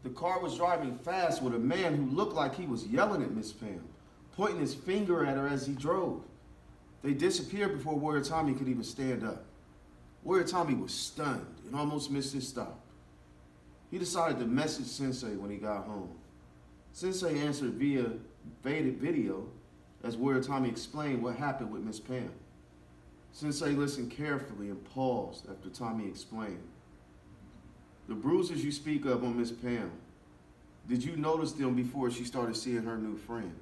The car was driving fast with a man who looked like he was yelling at Ms.Pam, pointing his finger at her as he drove. They disappeared before Warrior Tommy could even stand up. Warrior Tommy was stunned and almost missed his stop. He decided to message Sensei when he got home. Sensei answered via video as Warrior Tommy explained what happened with Ms.Pam. Sensei listened carefully and paused after Tommy explained. The bruises you speak of on Ms.Pam, did you notice them before she started seeing her new friend?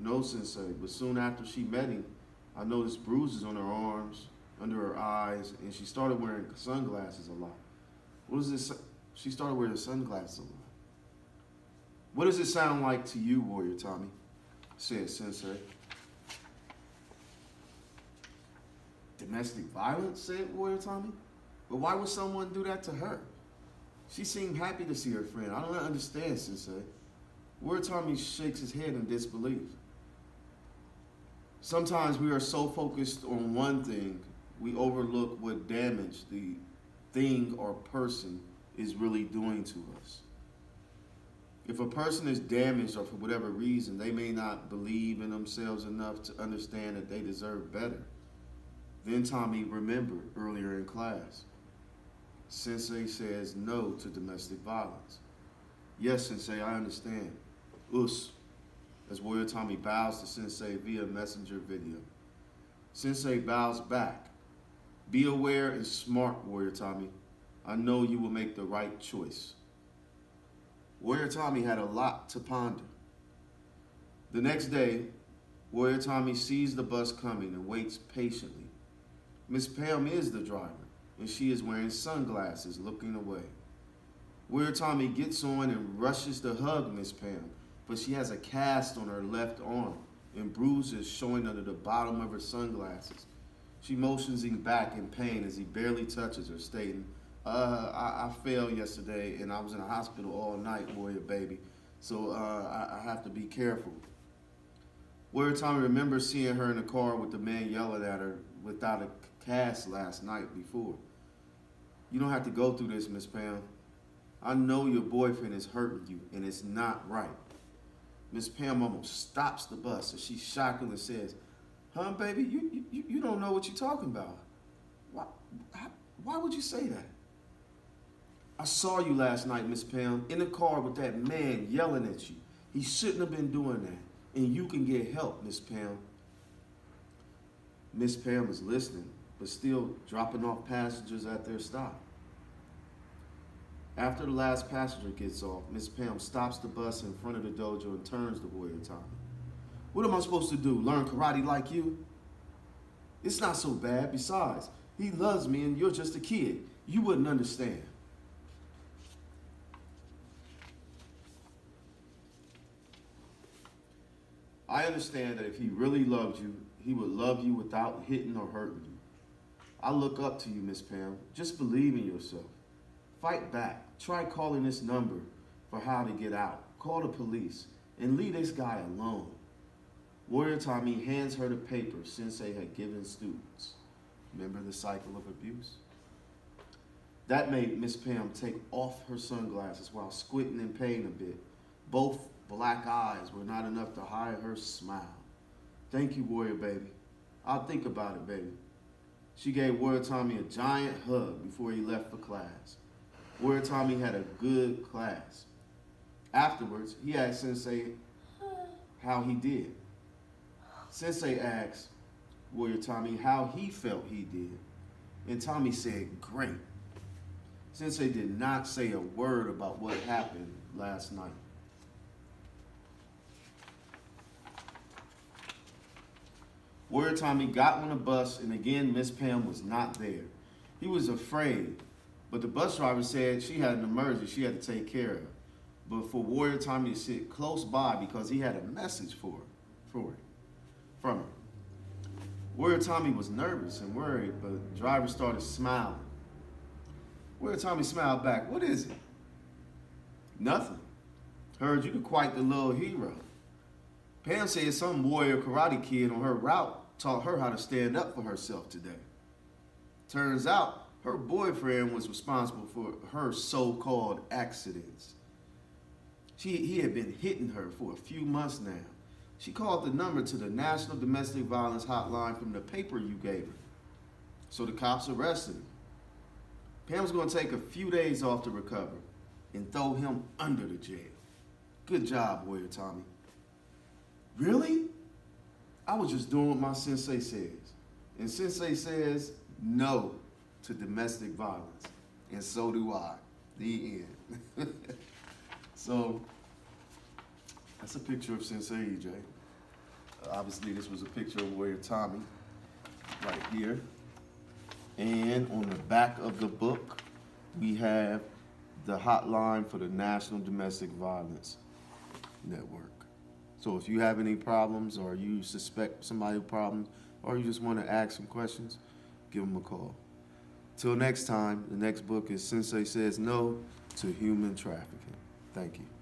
No, Sensei, but soon after she met him, I noticed bruises on her arms, under her eyes, and she started wearing sunglasses a lot. What is this? She started wearing sunglasses a lot. What does it sound like to you, Warrior Tommy? Said Sensei. Domestic violence, said Warrior Tommy. But why would someone do that to her? She seemed happy to see her friend. I don't understand, Sensei. Warrior Tommy shakes his head in disbelief. Sometimes we are so focused on one thing, we overlook what damage the thing or person is really doing to us. If a person is damaged or for whatever reason, they may not believe in themselves enough to understand that they deserve better. Then Tommy remembered earlier in class. Sensei says no to domestic violence. Yes, Sensei, I understand. Us, as Warrior Tommy bows to Sensei via messenger video. Sensei bows back. Be aware and smart, Warrior Tommy. I know you will make the right choice. Warrior Tommy had a lot to ponder. The next day, Warrior Tommy sees the bus coming and waits patiently. Ms.Pam is the driver, and she is wearing sunglasses, looking away. Warrior Tommy gets on and rushes to hug Ms.Pam, but she has a cast on her left arm and bruises showing under the bottom of her sunglasses. She motions him back in pain as he barely touches her, stating, I fell yesterday and I was in the hospital all night, Warrior baby, so I have to be careful. Warrior Tommy remembers seeing her in the car with the man yelling at her without a cast last night before. You don't have to go through this, Ms.Pam. I know your boyfriend is hurting you and it's not right. Ms.Pam almost stops the bus as she shockingly says, huh, baby, you don't know what you're talking about. Why would you say that? I saw you last night, Ms.Pam, in the car with that man yelling at you. He shouldn't have been doing that. And you can get help, Ms.Pam. Ms.Pam is listening, but still dropping off passengers at their stop. After the last passenger gets off, Ms.Pam stops the bus in front of the dojo and turns to Warrior Tommy. What am I supposed to do, learn karate like you? It's not so bad. Besides, he loves me and you're just a kid. You wouldn't understand. I understand that if he really loved you, he would love you without hitting or hurting you. I look up to you, Ms.Pam. Just believe in yourself. Fight back. Try calling this number for how to get out. Call the police and leave this guy alone. Warrior Tommy hands her the paper Sensei had given students. Remember the cycle of abuse? That made Ms.Pam take off her sunglasses while squinting in pain a bit. Both black eyes were not enough to hide her smile. Thank you, Warrior baby. I'll think about it, baby. She gave Warrior Tommy a giant hug before he left for class. Warrior Tommy had a good class. Afterwards, he asked Sensei how he did. Sensei asked Warrior Tommy how he felt he did, and Tommy said, great. Sensei did not say a word about what happened last night. Warrior Tommy got on the bus, and again, Ms.Pam was not there. He was afraid, but the bus driver said she had an emergency she had to take care of. But for Warrior Tommy to sit close by because he had a message from her. Warrior Tommy was nervous and worried, but the driver started smiling. Warrior Tommy smiled back. What is it? Nothing. Heard you quite the little hero. Pam said some warrior karate kid on her route taught her how to stand up for herself today. Turns out her boyfriend was responsible for her so-called accidents. He had been hitting her for a few months now. She called the number to the National Domestic Violence Hotline from the paper you gave her. So the cops arrested him. Pam's going to take a few days off to recover and throw him under the jail. Good job, Warrior Tommy. Really? I was just doing what my sensei says. And Sensei says no to domestic violence. And so do I. The end. So, that's a picture of Sensei EJ. Obviously, this was a picture of Warrior Tommy right here. And on the back of the book, we have the hotline for the National Domestic Violence Network. So if you have any problems, or you suspect somebody with problems, or you just want to ask some questions, give them a call. Till next time, the next book is Sensei Says No to Human Trafficking. Thank you.